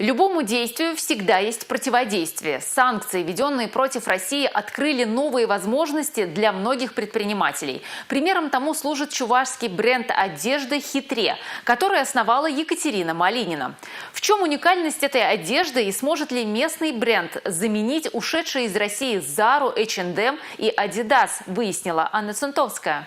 Любому действию всегда есть противодействие. Санкции, введенные против России, открыли новые возможности для многих предпринимателей. Примером тому служит чувашский бренд одежды «Хитре», который основала Екатерина Малинина. В чем уникальность этой одежды и сможет ли местный бренд заменить ушедшие из России Зару, H&M и Adidas, выяснила Анна Центовская.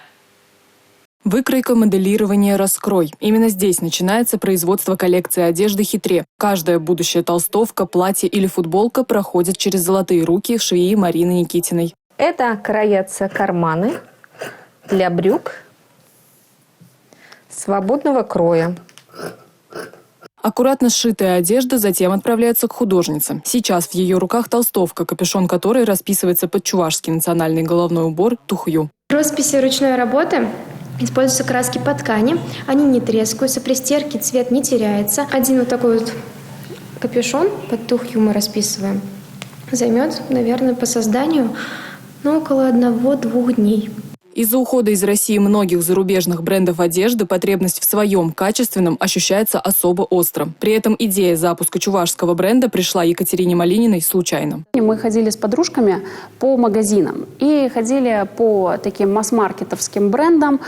Выкройка, моделирование, раскрой. Именно здесь начинается производство коллекции одежды «Хитре». Каждая будущая толстовка, платье или футболка проходит через золотые руки швеи Марины Никитиной. Это краятся карманы для брюк свободного кроя. Аккуратно сшитая одежда затем отправляется к художнице. Сейчас в ее руках толстовка, капюшон которой расписывается под чувашский национальный головной убор тухью. Росписи ручной работы. Используются краски по ткани, они не трескаются, при стирке цвет не теряется. Один вот такой вот капюшон под тухью мы расписываем. Займет, наверное, по созданию около 1-2 дней. Из-за ухода из России многих зарубежных брендов одежды потребность в своем качественном ощущается особо остро. При этом идея запуска чувашского бренда пришла Екатерине Малининой случайно. Мы ходили с подружками по магазинам и ходили по таким масс-маркетовским брендам,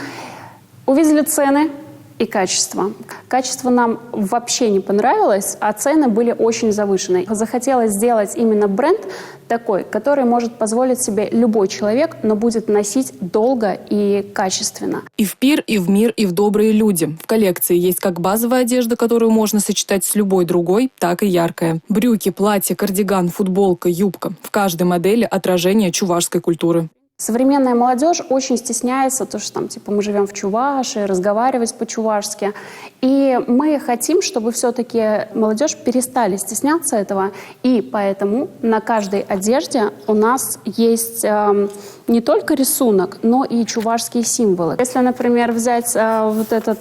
увидели цены и качество. Качество нам вообще не понравилось, а цены были очень завышенные. Захотелось сделать именно бренд такой, который может позволить себе любой человек, но будет носить долго и качественно. И в пир, и в мир, и в добрые люди. В коллекции есть как базовая одежда, которую можно сочетать с любой другой, так и яркая. Брюки, платье, кардиган, футболка, юбка. В каждой модели отражение чувашской культуры. Современная молодежь очень стесняется, то, что мы живем в Чувашии, разговаривать по-чувашски. И мы хотим, чтобы все-таки молодежь перестали стесняться этого. И поэтому на каждой одежде у нас есть не только рисунок, но и чувашские символы. Если, например, взять вот этот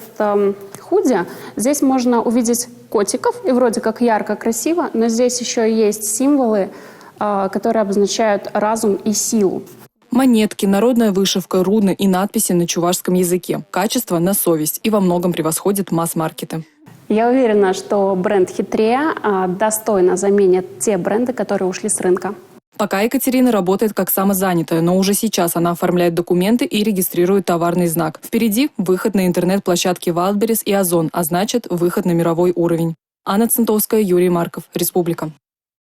худи, здесь можно увидеть котиков, и вроде как ярко, красиво, но здесь еще есть символы, которые обозначают разум и силу. Монетки, народная вышивка, руны и надписи на чувашском языке. Качество на совесть и во многом превосходит масс-маркеты. Я уверена, что бренд «Хитре» достойно заменит те бренды, которые ушли с рынка. Пока Екатерина работает как самозанятая, но уже сейчас она оформляет документы и регистрирует товарный знак. Впереди выход на интернет-площадки Wildberries и Озон, а значит, выход на мировой уровень. Анна Центовская, Юрий Марков, Республика.